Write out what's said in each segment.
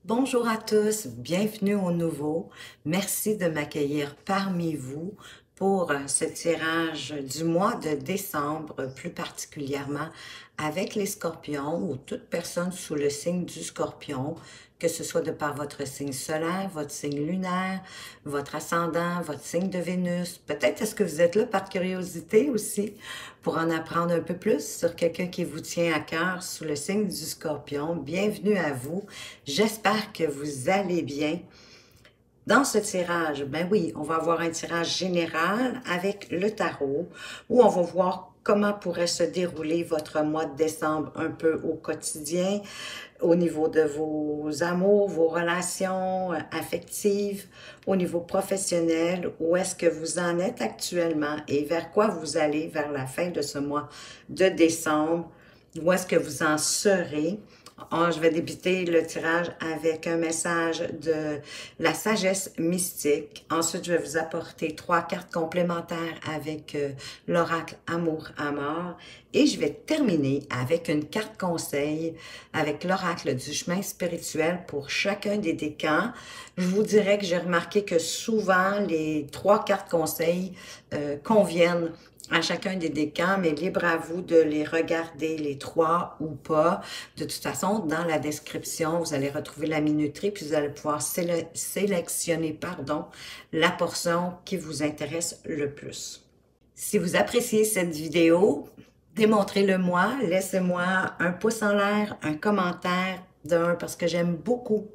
Bonjour à tous, bienvenue au nouveau. Merci de m'accueillir parmi vous pour ce tirage du mois de décembre, plus particulièrement avec les scorpions ou toute personne sous le signe du scorpion, que ce soit de par votre signe solaire, votre signe lunaire, votre ascendant, votre signe de Vénus. Peut-être est-ce que vous êtes là par curiosité aussi pour en apprendre un peu plus sur quelqu'un qui vous tient à cœur sous le signe du scorpion. Bienvenue à vous. J'espère que vous allez bien. Dans ce tirage, ben oui, on va avoir un tirage général avec le tarot où on va voir comment pourrait se dérouler votre mois de décembre un peu au quotidien, au niveau de vos amours, vos relations affectives, au niveau professionnel, où est-ce que vous en êtes actuellement et vers quoi vous allez vers la fin de ce mois de décembre, où est-ce que vous en serez. Je vais débuter le tirage avec un message de la sagesse mystique. Ensuite, je vais vous apporter 3 cartes complémentaires avec l'oracle Amour à mort. Et je vais terminer avec une carte conseil avec l'oracle du chemin spirituel pour chacun des décans. Je vous dirais que j'ai remarqué que souvent, les 3 cartes conseils conviennent à chacun des décans, mais libre à vous de les regarder, les 3 ou pas. De toute façon, dans la description, vous allez retrouver la minuterie, puis vous allez pouvoir sélectionner, la portion qui vous intéresse le plus. Si vous appréciez cette vidéo, démontrez-le moi, laissez-moi un pouce en l'air, un commentaire, parce que j'aime beaucoup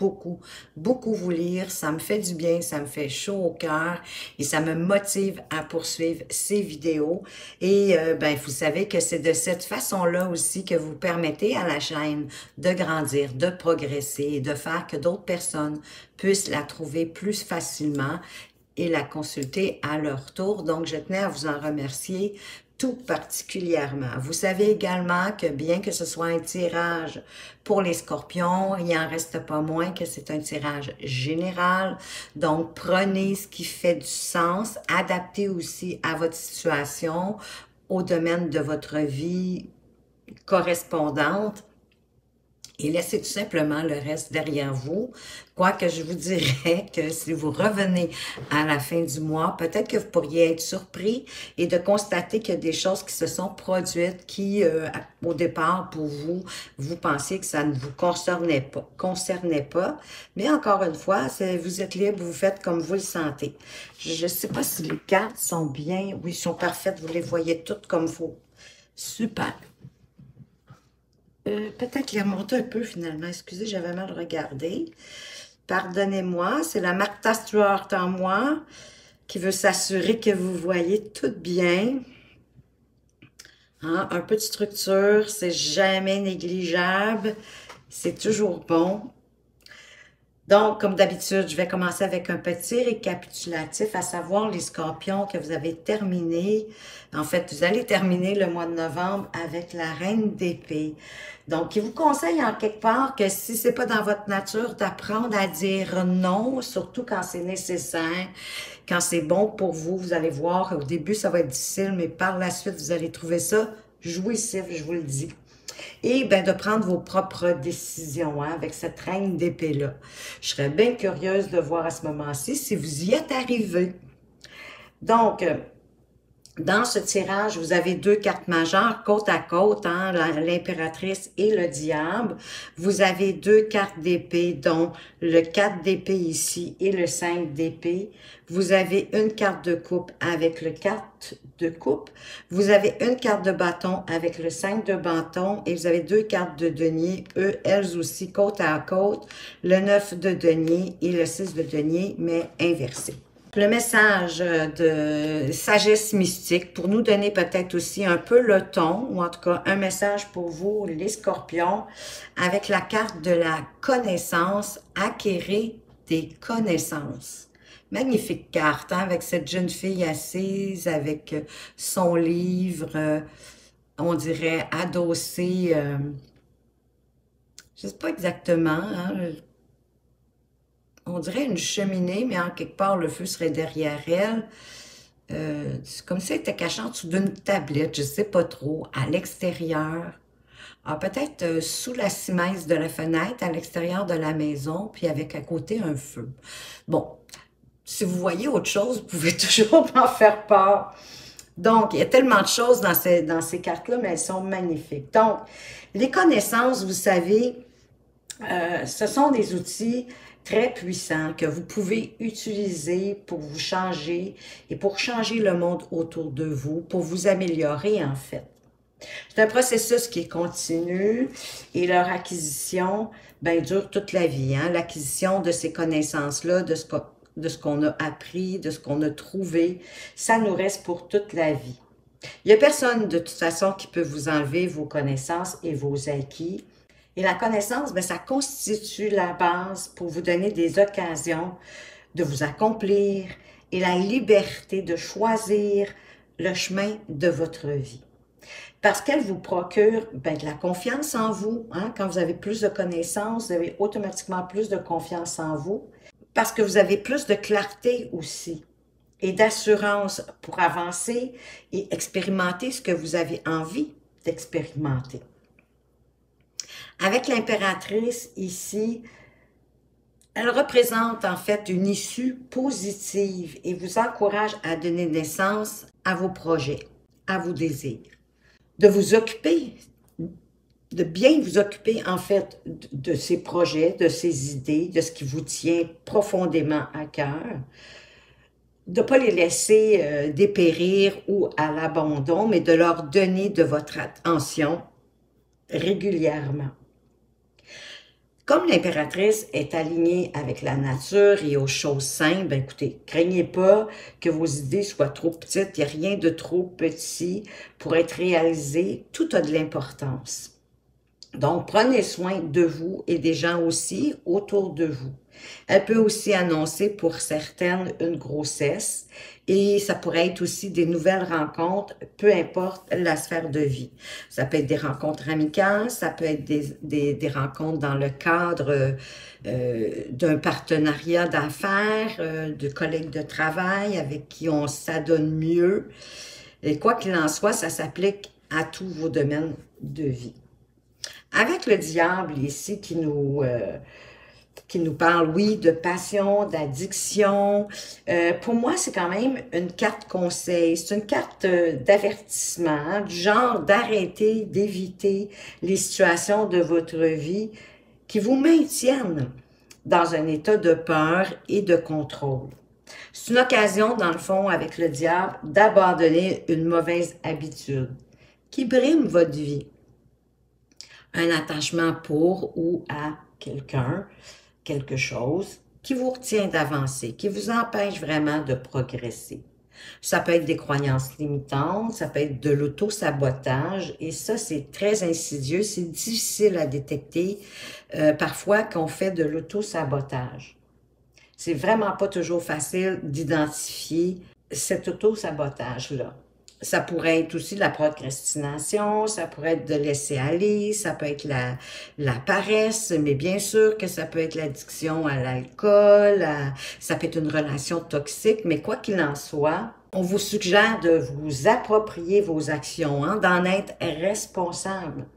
vous lire. Ça me fait du bien, ça me fait chaud au cœur et ça me motive à poursuivre ces vidéos. Et ben, vous savez que c'est de cette façon-là aussi que vous permettez à la chaîne de grandir, de progresser et de faire que d'autres personnes puissent la trouver plus facilement et la consulter à leur tour. Donc, je tenais à vous en remercier tout particulièrement. Vous savez également que bien que ce soit un tirage pour les scorpions, il n'en reste pas moins que c'est un tirage général. Donc, prenez ce qui fait du sens, adaptez aussi à votre situation, au domaine de votre vie correspondante. Et laissez tout simplement le reste derrière vous. Quoique je vous dirais que si vous revenez à la fin du mois, peut-être que vous pourriez être surpris et de constater qu'il y a des choses qui se sont produites qui, au départ, pour vous, vous pensiez que ça ne vous concernait pas. Mais encore une fois, vous êtes libre, vous faites comme vous le sentez. Je ne sais pas si les cartes sont bien. Oui, sont parfaites. Vous les voyez toutes comme il faut. Super. Peut-être les remonter un peu finalement. Excusez, j'avais mal regardé. Pardonnez-moi, c'est la Martha Stewart en moi qui veut s'assurer que vous voyez tout bien. Hein? Un peu de structure, c'est jamais négligeable. C'est toujours bon. Donc, comme d'habitude, je vais commencer avec un petit récapitulatif, à savoir les scorpions que vous avez terminé. En fait, vous allez terminer le mois de novembre avec la reine d'épée. Donc, il vous conseille en quelque part que si c'est pas dans votre nature, d'apprendre à dire non, surtout quand c'est nécessaire, quand c'est bon pour vous. Vous allez voir, au début, ça va être difficile, mais par la suite, vous allez trouver ça jouissif, je vous le dis. Et ben de prendre vos propres décisions hein, avec cette reine d'épée-là. Je serais bien curieuse de voir à ce moment-ci si vous y êtes arrivé. Donc, dans ce tirage, vous avez 2 cartes majeures côte à côte, hein, l'impératrice et le diable. Vous avez 2 cartes d'épée, dont le 4 d'épée ici et le 5 d'épée. Vous avez une carte de coupe avec le 4 de coupe. Vous avez une carte de bâton avec le 5 de bâton. Et vous avez 2 cartes de denier, elles aussi côte à côte. Le 9 de denier et le 6 de denier, mais inversé. Le message de sagesse mystique pour nous donner peut-être aussi un peu le ton, ou en tout cas un message pour vous, les scorpions, avec la carte de la connaissance, acquérir des connaissances. Magnifique carte, hein, avec cette jeune fille assise, avec son livre, on dirait adossé, je ne sais pas exactement, hein, on dirait une cheminée, mais en quelque part, le feu serait derrière elle. C'est comme si elle était cachée en dessous d'une tablette, je ne sais pas trop, à l'extérieur. Alors peut-être sous la simèse de la fenêtre, à l'extérieur de la maison, puis avec à côté un feu. Bon, si vous voyez autre chose, vous pouvez toujours m'en faire part. Donc, il y a tellement de choses dans ces cartes-là, mais elles sont magnifiques. Donc, les connaissances, vous savez, ce sont des outils très puissants que vous pouvez utiliser pour vous changer et pour changer le monde autour de vous, pour vous améliorer en fait. C'est un processus qui est continu et leur acquisition, ben, dure toute la vie. Hein? L'acquisition de ces connaissances-là, de ce qu'on a appris, de ce qu'on a trouvé, ça nous reste pour toute la vie. Il n'y a personne de toute façon qui peut vous enlever vos connaissances et vos acquis. Et la connaissance, ben, ça constitue la base pour vous donner des occasions de vous accomplir et la liberté de choisir le chemin de votre vie. Parce qu'elle vous procure ben, de la confiance en vous. Hein? Quand vous avez plus de connaissances, vous avez automatiquement plus de confiance en vous. Parce que vous avez plus de clarté aussi et d'assurance pour avancer et expérimenter ce que vous avez envie d'expérimenter. Avec l'impératrice ici, elle représente en fait une issue positive et vous encourage à donner naissance à vos projets, à vos désirs. De vous occuper, de bien vous occuper en fait de ces projets, de ces idées, de ce qui vous tient profondément à cœur, de ne pas les laisser dépérir ou à l'abandon, mais de leur donner de votre attention régulièrement. Comme l'impératrice est alignée avec la nature et aux choses simples, ben écoutez, craignez pas que vos idées soient trop petites, il n'y a rien de trop petit pour être réalisé, tout a de l'importance. Donc, prenez soin de vous et des gens aussi autour de vous. Elle peut aussi annoncer pour certaines une grossesse et ça pourrait être aussi des nouvelles rencontres, peu importe la sphère de vie. Ça peut être des rencontres amicales, ça peut être des rencontres dans le cadre d'un partenariat d'affaires, de collègues de travail avec qui on s'adonne mieux. Et quoi qu'il en soit, ça s'applique à tous vos domaines de vie. Avec le diable ici qui nous parle, oui, de passion, d'addiction. Pour moi, c'est quand même une carte conseil. C'est une carte d'avertissement, hein, du genre d'arrêter, d'éviter les situations de votre vie qui vous maintiennent dans un état de peur et de contrôle. C'est une occasion, dans le fond, avec le diable, d'abandonner une mauvaise habitude qui brime votre vie. Un attachement pour ou à quelqu'un, quelque chose qui vous retient d'avancer, qui vous empêche vraiment de progresser. Ça peut être des croyances limitantes, ça peut être de l'auto-sabotage, et ça, c'est très insidieux, c'est difficile à détecter parfois qu'on fait de l'auto-sabotage. C'est vraiment pas toujours facile d'identifier cet auto-sabotage-là. Ça pourrait être aussi la procrastination, ça pourrait être de laisser aller, ça peut être la paresse, mais bien sûr que ça peut être l'addiction à l'alcool, ça peut être une relation toxique, mais quoi qu'il en soit, on vous suggère de vous approprier vos actions, hein, d'en être responsable,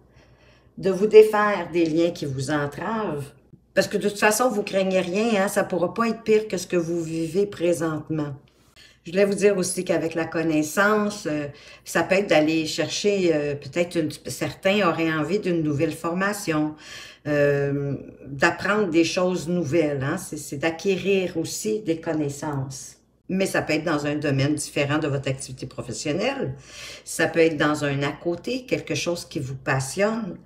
de vous défaire des liens qui vous entravent, parce que de toute façon, vous craignez rien, hein, ça ne pourra pas être pire que ce que vous vivez présentement. Je voulais vous dire aussi qu'avec la connaissance, ça peut être d'aller chercher, peut-être certains auraient envie d'une nouvelle formation, d'apprendre des choses nouvelles, hein? C'est d'acquérir aussi des connaissances. Mais ça peut être dans un domaine différent de votre activité professionnelle. Ça peut être dans un à côté, quelque chose qui vous passionne,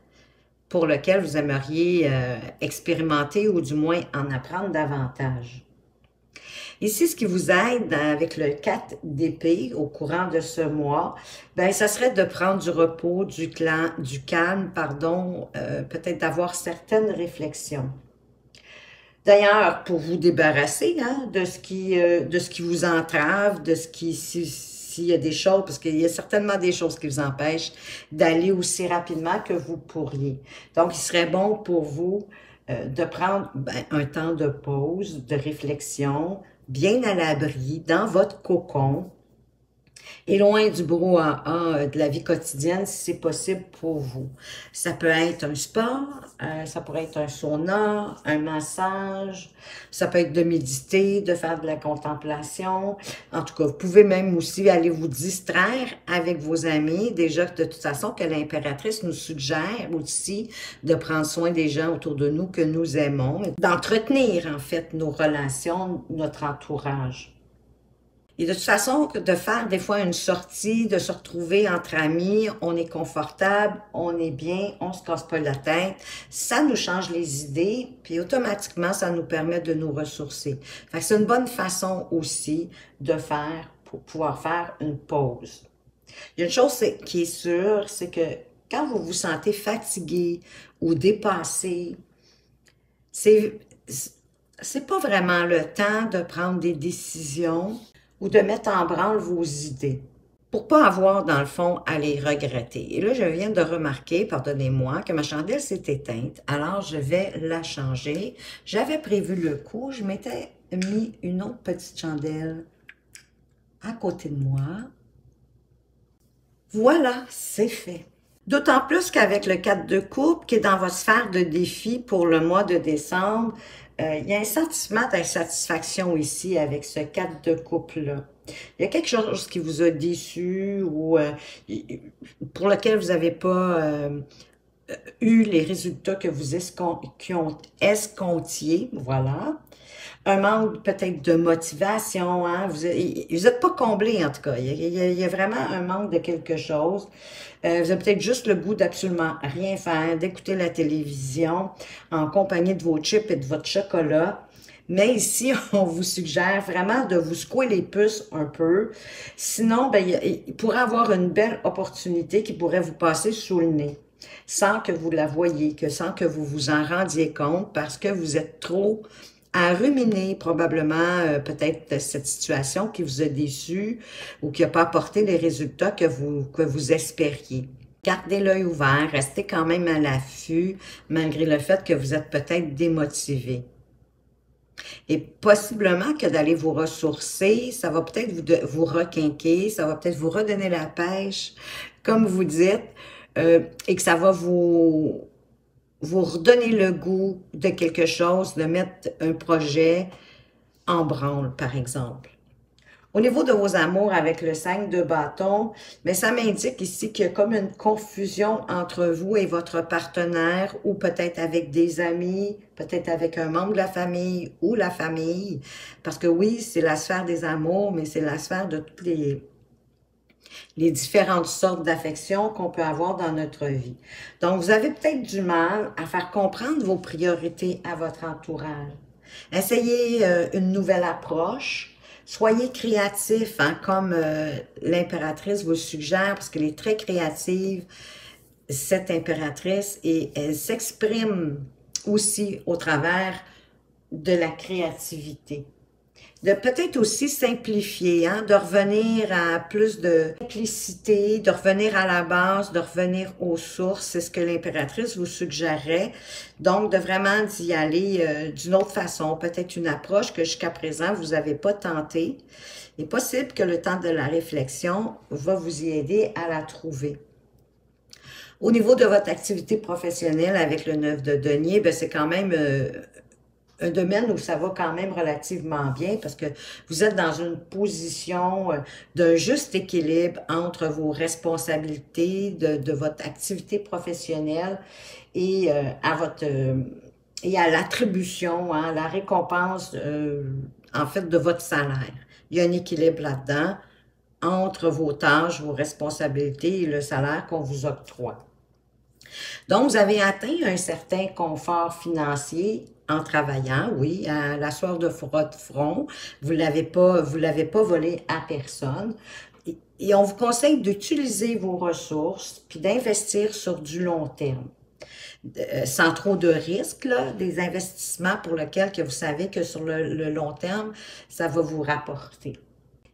pour lequel vous aimeriez expérimenter ou du moins en apprendre davantage. Ici, ce qui vous aide avec le 4 d'épée au courant de ce mois, ben, ça serait de prendre du repos, du calme, pardon, peut-être d'avoir certaines réflexions. D'ailleurs, pour vous débarrasser hein, de ce qui vous entrave, de ce qui, s'il y a des choses, parce qu'il y a certainement des choses qui vous empêchent d'aller aussi rapidement que vous pourriez. Donc, il serait bon pour vous de prendre un temps de pause, de réflexion, bien à l'abri, dans votre cocon, Et loin du brouhaha de la vie quotidienne, si c'est possible pour vous. Ça peut être un spa, ça pourrait être un sauna, un massage, ça peut être de méditer, de faire de la contemplation. En tout cas, vous pouvez même aussi aller vous distraire avec vos amis. Déjà, de toute façon, que l'impératrice nous suggère aussi de prendre soin des gens autour de nous que nous aimons, d'entretenir en fait nos relations, notre entourage. Et de toute façon, de faire des fois une sortie, de se retrouver entre amis, on est confortable, on est bien, on se casse pas la tête, ça nous change les idées, puis automatiquement, ça nous permet de nous ressourcer. Fait que c'est une bonne façon aussi de faire, pour pouvoir faire une pause. Il y a une chose qui est sûre, c'est que quand vous vous sentez fatigué ou dépassé, c'est pas vraiment le temps de prendre des décisions ou de mettre en branle vos idées pour pas avoir, dans le fond, à les regretter. Et là, je viens de remarquer, pardonnez-moi, que ma chandelle s'est éteinte, alors je vais la changer. J'avais prévu le coup, je m'étais mis une autre petite chandelle à côté de moi. Voilà, c'est fait. D'autant plus qu'avec le 4 de coupe, qui est dans votre sphère de défi pour le mois de décembre, il y a un sentiment d'insatisfaction ici avec ce 4 de coupe-là. Il y a quelque chose qui vous a déçu ou pour lequel vous n'avez pas eu les résultats que vous escomptiez, voilà. Un manque peut-être de motivation, hein? Vous n'êtes pas comblé en tout cas. Il y a vraiment un manque de quelque chose. Vous avez peut-être juste le goût d'absolument rien faire, d'écouter la télévision en compagnie de vos chips et de votre chocolat. Mais ici, on vous suggère vraiment de vous secouer les puces un peu. Sinon, ben, il pourrait avoir une belle opportunité qui pourrait vous passer sous le nez sans que vous la voyiez, sans que vous vous en rendiez compte parce que vous êtes trop à ruminer probablement peut-être cette situation qui vous a déçu ou qui n'a pas apporté les résultats que vous espériez. Gardez l'œil ouvert, restez quand même à l'affût malgré le fait que vous êtes peut-être démotivé. Et possiblement que d'aller vous ressourcer, ça va peut-être vous requinquer, ça va peut-être vous redonner la pêche, comme vous dites, et que ça va vous redonner le goût de quelque chose, de mettre un projet en branle, par exemple. Au niveau de vos amours avec le 5 de bâton, mais ça m'indique ici qu'il y a comme une confusion entre vous et votre partenaire ou peut-être avec des amis, peut-être avec un membre de la famille ou la famille. Parce que oui, c'est la sphère des amours, mais c'est la sphère de toutes les différentes sortes d'affections qu'on peut avoir dans notre vie. Donc, vous avez peut-être du mal à faire comprendre vos priorités à votre entourage. Essayez une nouvelle approche. Soyez créatif, hein, comme l'impératrice vous suggère, parce qu'elle est très créative, cette impératrice, et elle s'exprime aussi au travers de la créativité. De peut-être aussi simplifier, hein, de revenir à plus de simplicité, de revenir à la base, de revenir aux sources, c'est ce que l'impératrice vous suggérait. Donc, de vraiment d'y aller d'une autre façon, peut-être une approche que jusqu'à présent, vous n'avez pas tentée. Il est possible que le temps de la réflexion va vous y aider à la trouver. Au niveau de votre activité professionnelle avec le 9 de denier, ben c'est quand même un domaine où ça va quand même relativement bien parce que vous êtes dans une position d'un juste équilibre entre vos responsabilités de votre activité professionnelle et et à l'attribution, hein, la récompense en fait de votre salaire. Il y a un équilibre là-dedans entre vos tâches, vos responsabilités et le salaire qu'on vous octroie. Donc, vous avez atteint un certain confort financier en travaillant, oui, à la sueur de votre front. Vous l'avez pas volé à personne. Et on vous conseille d'utiliser vos ressources puis d'investir sur du long terme. Sans trop de risques, là, des investissements pour lesquels que vous savez que sur le long terme, ça va vous rapporter.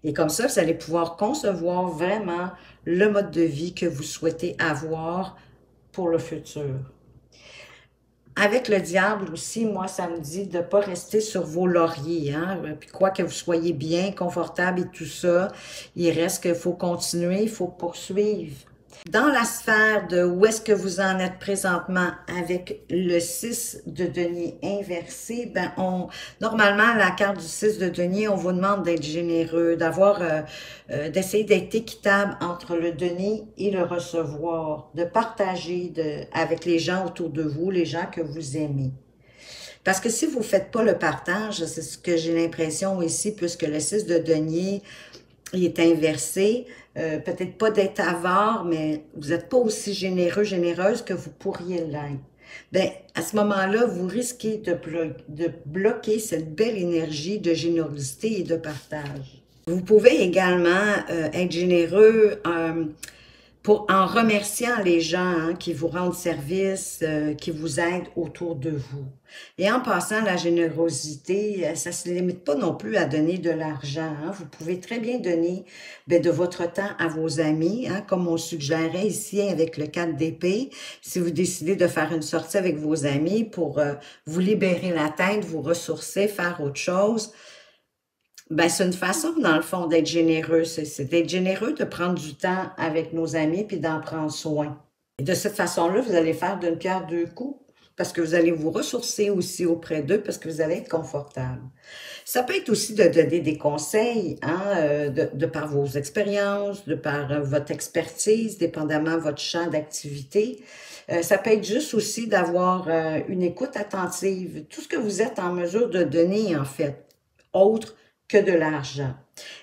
Et comme ça, vous allez pouvoir concevoir vraiment le mode de vie que vous souhaitez avoir pour le futur. avec le diable aussi, moi, ça me dit de ne pas rester sur vos lauriers, hein. Puis quoi que vous soyez bien, confortable et tout ça, il reste qu'il faut continuer, il faut poursuivre. Dans la sphère de où est-ce que vous en êtes présentement avec le 6 de denier inversé, ben normalement, la carte du 6 de denier, on vous demande d'être généreux, d'essayer d'être équitable entre le donner et le recevoir, de partager avec les gens autour de vous, les gens que vous aimez. Parce que si vous ne faites pas le partage, c'est ce que j'ai l'impression ici, puisque le 6 de denier, il est inversé, peut-être pas d'être avare, mais vous n'êtes pas aussi généreux, généreuse que vous pourriez l'être. Ben, à ce moment-là, vous risquez de bloquer cette belle énergie de générosité et de partage. Vous pouvez également être généreux en remerciant les gens hein, qui vous rendent service, qui vous aident autour de vous. Et en passant, la générosité, ça ne se limite pas non plus à donner de l'argent. Hein. Vous pouvez très bien donner de votre temps à vos amis, hein, comme on suggérait ici avec le 4 d'épée. Si vous décidez de faire une sortie avec vos amis pour vous libérer la tête, vous ressourcer, faire autre chose, ben, c'est une façon, dans le fond, d'être généreux. C'est d'être généreux, de prendre du temps avec nos amis puis d'en prendre soin. Et de cette façon-là, vous allez faire d'une pierre deux coups parce que vous allez vous ressourcer aussi auprès d'eux parce que vous allez être confortable. Ça peut être aussi de donner des conseils hein, de par vos expériences, de par votre expertise, dépendamment de votre champ d'activité. Ça peut être juste aussi d'avoir une écoute attentive. Tout ce que vous êtes en mesure de donner, en fait, autre que de l'argent.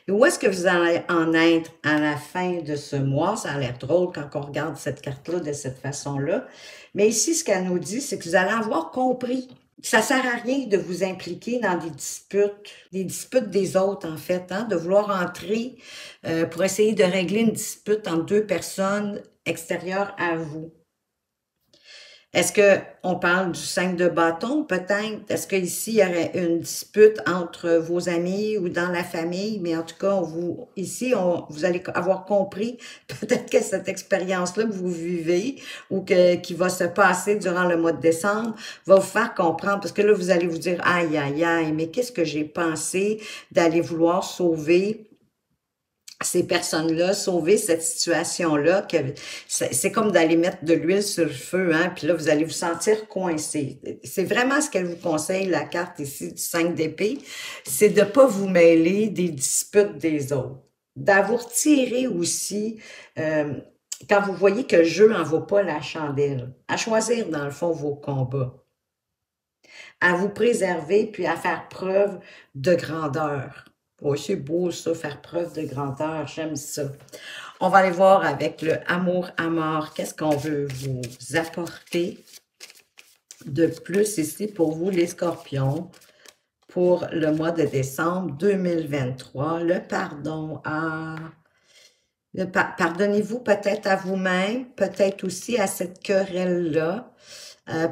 Et où est-ce que vous allez en être à la fin de ce mois? Ça a l'air drôle quand on regarde cette carte-là de cette façon-là. Mais ici, ce qu'elle nous dit, c'est que vous allez avoir compris que ça ne sert à rien de vous impliquer dans des disputes des autres, en fait, hein, de vouloir entrer pour essayer de régler une dispute entre deux personnes extérieures à vous. Est-ce qu'on parle du 5 de bâton, peut-être? Est-ce qu'ici, il y aurait une dispute entre vos amis ou dans la famille? Mais en tout cas, ici, vous allez avoir compris peut-être que cette expérience-là que vous vivez ou qui va se passer durant le mois de décembre va vous faire comprendre. Parce que là, vous allez vous dire, aïe, aïe, aïe, mais qu'est-ce que j'ai pensé d'aller vouloir sauver ces personnes-là, sauver cette situation-là, c'est comme d'aller mettre de l'huile sur le feu, hein, puis là, vous allez vous sentir coincé. C'est vraiment ce qu'elle vous conseille, la carte ici du 5 d'épée, c'est de ne pas vous mêler des disputes des autres, d'avoir tiré aussi, quand vous voyez que le jeu n'en vaut pas la chandelle, à choisir, dans le fond, vos combats, à vous préserver, puis à faire preuve de grandeur. Oh, c'est beau ça, faire preuve de grandeur, j'aime ça. On va aller voir avec le amour à mort, qu'est-ce qu'on veut vous apporter de plus ici pour vous les scorpions pour le mois de décembre 2023. Le pardon à... Pardonnez-vous peut-être à vous-même, peut-être aussi à cette querelle-là.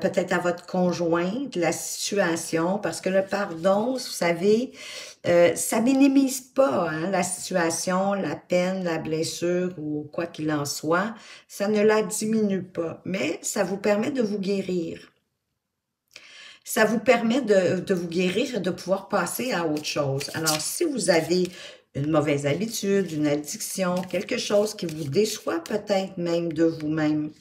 Peut-être à votre conjoint, de la situation, parce que le pardon, vous savez, ça minimise pas hein, la situation, la peine, la blessure ou quoi qu'il en soit. Ça ne la diminue pas, mais ça vous permet de vous guérir. Ça vous permet de vous guérir et de pouvoir passer à autre chose. Alors, si vous avez une mauvaise habitude, une addiction, quelque chose qui vous déçoit peut-être même de vous-même,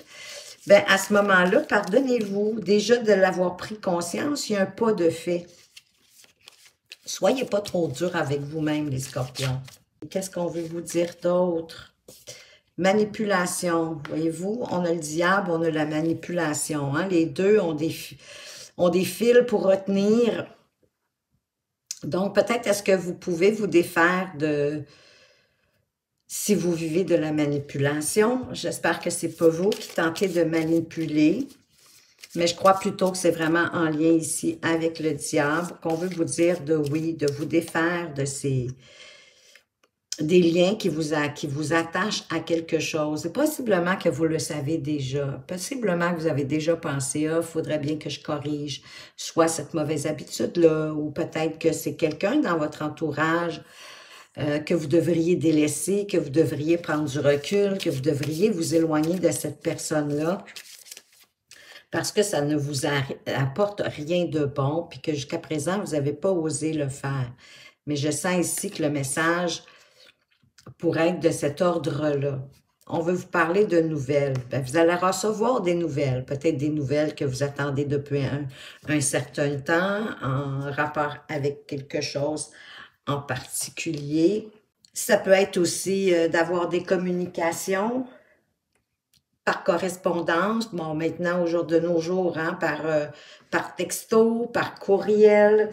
ben à ce moment-là, pardonnez-vous. Déjà de l'avoir pris conscience, il y a un pas de fait. Soyez pas trop dur avec vous-même, les scorpions. Qu'est-ce qu'on veut vous dire d'autre? Manipulation. Voyez-vous, on a le diable, on a la manipulation. Hein? Les deux ont des fils pour retenir. Donc, peut-être est-ce que vous pouvez vous défaire de... Si vous vivez de la manipulation, j'espère que c'est pas vous qui tentez de manipuler, mais je crois plutôt que c'est vraiment en lien ici avec le diable, qu'on veut vous dire de oui, de vous défaire de des liens qui vous attachent à quelque chose. Et possiblement que vous le savez déjà. Possiblement que vous avez déjà pensé, ah, il faudrait bien que je corrige soit cette mauvaise habitude-là, ou peut-être que c'est quelqu'un dans votre entourage que vous devriez délaisser, que vous devriez prendre du recul, que vous devriez vous éloigner de cette personne-là. parce que ça ne vous apporte rien de bon, puis que jusqu'à présent, vous n'avez pas osé le faire. Mais je sens ici que le message pourrait être de cet ordre-là. On veut vous parler de nouvelles. Ben, vous allez recevoir des nouvelles, peut-être des nouvelles que vous attendez depuis un certain temps, en rapport avec quelque chose en particulier. Ça peut être aussi d'avoir des communications par correspondance, bon, maintenant, au jour de nos jours, hein, par texto, par courriel,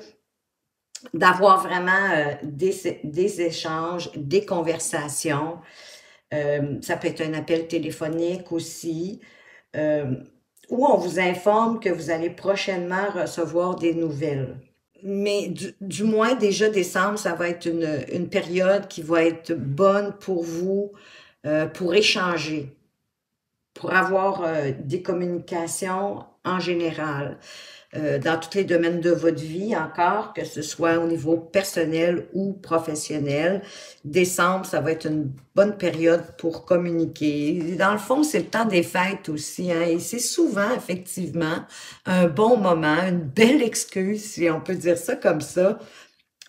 d'avoir vraiment des échanges, des conversations. Ça peut être un appel téléphonique aussi, où on vous informe que vous allez prochainement recevoir des nouvelles. Mais du moins, déjà décembre, ça va être une période qui va être bonne pour vous, pour échanger, pour avoir des communications en général, dans tous les domaines de votre vie encore, que ce soit au niveau personnel ou professionnel. Décembre, ça va être une bonne période pour communiquer. Dans le fond, c'est le temps des fêtes aussi, hein, et c'est souvent, effectivement, un bon moment, une belle excuse, si on peut dire ça comme ça,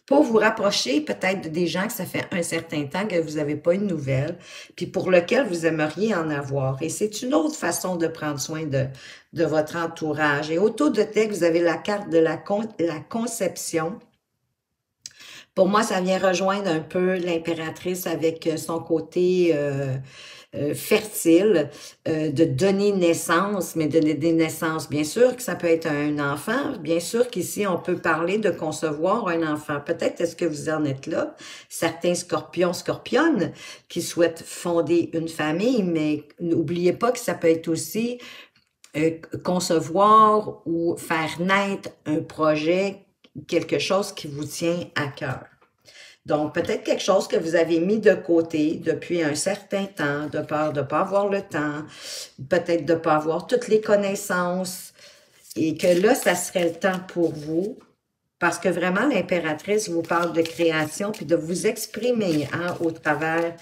pour vous rapprocher peut-être des gens que ça fait un certain temps que vous n'avez pas eu de nouvelles, puis pour lequel vous aimeriez en avoir. Et c'est une autre façon de prendre soin de votre entourage. Et autour de texte, vous avez la carte de la conception. Pour moi, ça vient rejoindre un peu l'impératrice avec son côté fertile, de donner naissance, mais donner des naissances. Bien sûr que ça peut être un enfant, bien sûr qu'ici, on peut parler de concevoir un enfant. Peut-être est-ce que vous en êtes là, certains scorpions, scorpionnes, qui souhaitent fonder une famille, mais n'oubliez pas que ça peut être aussi concevoir ou faire naître un projet, quelque chose qui vous tient à cœur. Donc, peut-être quelque chose que vous avez mis de côté depuis un certain temps, de peur de ne pas avoir le temps, peut-être de ne pas avoir toutes les connaissances, et que là, ça serait le temps pour vous, parce que vraiment, l'impératrice vous parle de création, puis de vous exprimer hein, au travers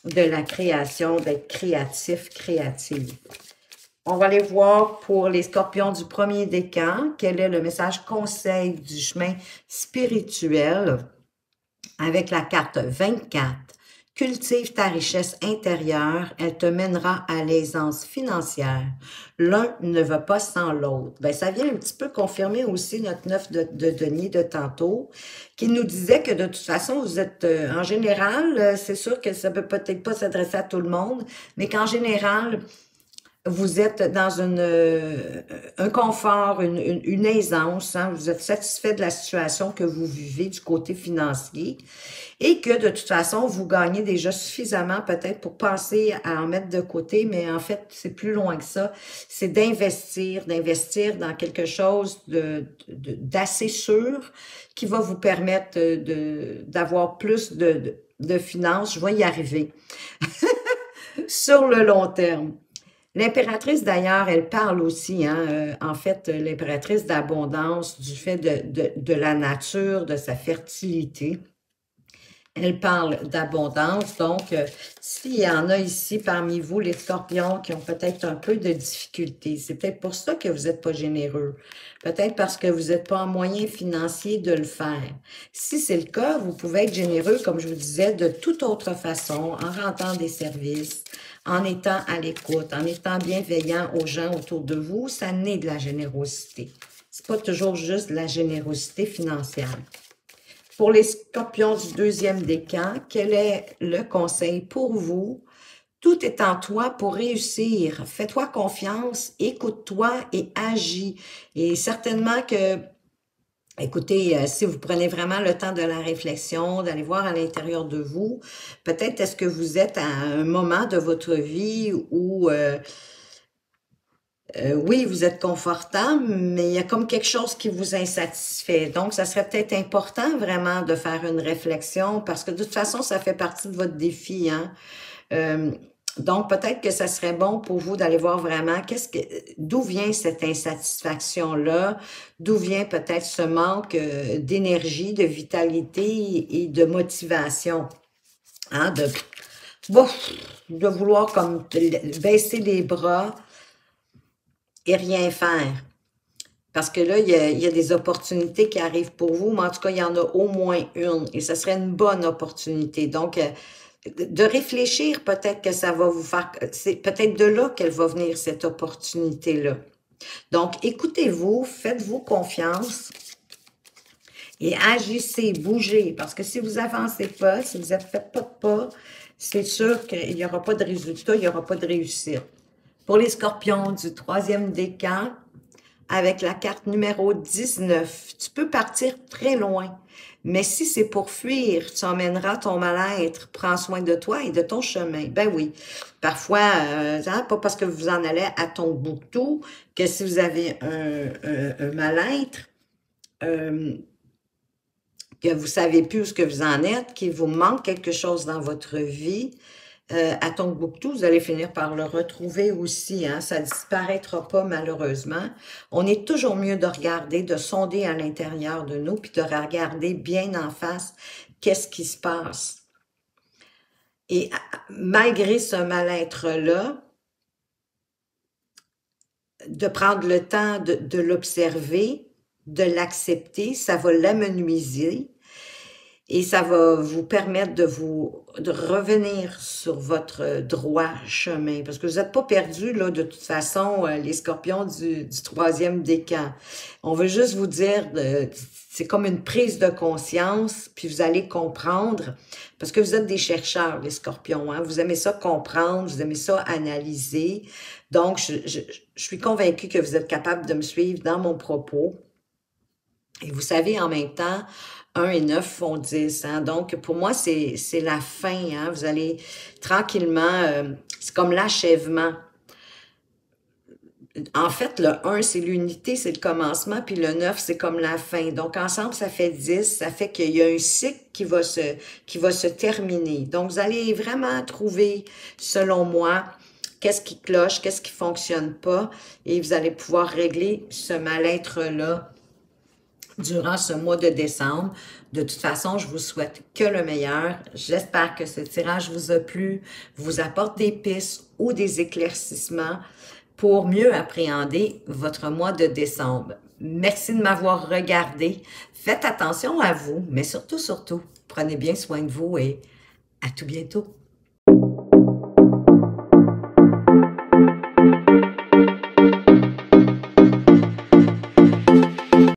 de la création, d'être créatif, créative. On va aller voir pour les scorpions du premier décan, quel est le message conseil du chemin spirituel avec la carte 24. Cultive ta richesse intérieure, elle te mènera à l'aisance financière. L'un ne va pas sans l'autre. Ben, ça vient un petit peu confirmer aussi notre 9 de denier de tantôt, qui nous disait que de toute façon, vous êtes, en général, c'est sûr que ça peut peut-être pas s'adresser à tout le monde, mais qu'en général, vous êtes dans un confort, une aisance, hein, vous êtes satisfait de la situation que vous vivez du côté financier et que de toute façon, vous gagnez déjà suffisamment peut-être pour penser à en mettre de côté, mais en fait, c'est plus loin que ça. C'est d'investir dans quelque chose d'assez sûr qui va vous permettre d'avoir plus de finances. Je vais y arriver sur le long terme. L'impératrice, d'ailleurs, elle parle aussi, hein, en fait, l'impératrice d'abondance, du fait de la nature, de sa fertilité. Elle parle d'abondance, donc s'il y en a ici parmi vous, les scorpions, qui ont peut-être un peu de difficultés, c'est peut-être pour ça que vous n'êtes pas généreux. Peut-être parce que vous n'êtes pas en moyen financier de le faire. Si c'est le cas, vous pouvez être généreux, comme je vous disais, de toute autre façon, en rendant des services, en étant à l'écoute, en étant bienveillant aux gens autour de vous, ça naît de la générosité. C'est pas toujours juste de la générosité financière. Pour les scorpions du deuxième décan, quel est le conseil pour vous? Tout est en toi pour réussir. Fais-toi confiance, écoute-toi et agis. Et certainement que, écoutez, si vous prenez vraiment le temps de la réflexion, d'aller voir à l'intérieur de vous, peut-être est-ce que vous êtes à un moment de votre vie où oui, vous êtes confortable, mais il y a comme quelque chose qui vous insatisfait. Donc, ça serait peut-être important vraiment de faire une réflexion parce que de toute façon, ça fait partie de votre défi, hein. Donc, peut-être que ça serait bon pour vous d'aller voir vraiment d'où vient cette insatisfaction-là, d'où vient peut-être ce manque d'énergie, de vitalité et de motivation, hein, de vouloir comme baisser les bras, et rien faire. Parce que là, il y a des opportunités qui arrivent pour vous, mais en tout cas, il y en a au moins une et ce serait une bonne opportunité. Donc, de réfléchir, peut-être que ça va vous faire... C'est peut-être de là qu'elle va venir, cette opportunité-là. Donc, écoutez-vous, faites-vous confiance et agissez, bougez. Parce que si vous avancez pas, si vous ne faites pas de pas, c'est sûr qu'il n'y aura pas de résultat, il n'y aura pas de réussite. Pour les scorpions du 3e décan, avec la carte numéro 19, tu peux partir très loin. Mais si c'est pour fuir, tu emmèneras ton mal-être. Prends soin de toi et de ton chemin. Ben oui, parfois, hein, pas parce que vous en allez à Tombouctou que si vous avez un mal-être, que vous savez plus où ce que vous en êtes, qu'il vous manque quelque chose dans votre vie, à Tombouctou, vous allez finir par le retrouver aussi, hein? Ça ne disparaîtra pas malheureusement. On est toujours mieux de regarder, de sonder à l'intérieur de nous, puis de regarder bien en face qu'est-ce qui se passe. Et malgré ce mal-être-là, de prendre le temps de l'observer, de l'accepter, ça va l'amenuiser, et ça va vous permettre de revenir sur votre droit chemin. Parce que vous n'êtes pas perdus, là, de toute façon, les scorpions du 3e décan. On veut juste vous dire, c'est comme une prise de conscience, puis vous allez comprendre, parce que vous êtes des chercheurs, les scorpions, hein? Vous aimez ça comprendre, vous aimez ça analyser. Donc, je suis convaincue que vous êtes capable de me suivre dans mon propos. Et vous savez, en même temps, 1 et 9 font 10. Hein? Donc, pour moi, c'est la fin. Hein? Vous allez tranquillement, c'est comme l'achèvement. En fait, le 1, c'est l'unité, c'est le commencement, puis le 9, c'est comme la fin. Donc, ensemble, ça fait 10. Ça fait qu'il y a un cycle qui va se terminer. Donc, vous allez vraiment trouver, selon moi, qu'est-ce qui cloche, qu'est-ce qui fonctionne pas, et vous allez pouvoir régler ce mal-être-là durant ce mois de décembre. De toute façon, je vous souhaite que le meilleur. J'espère que ce tirage vous a plu, vous apporte des pistes ou des éclaircissements pour mieux appréhender votre mois de décembre. Merci de m'avoir regardé. Faites attention à vous, mais surtout, prenez bien soin de vous et à tout bientôt.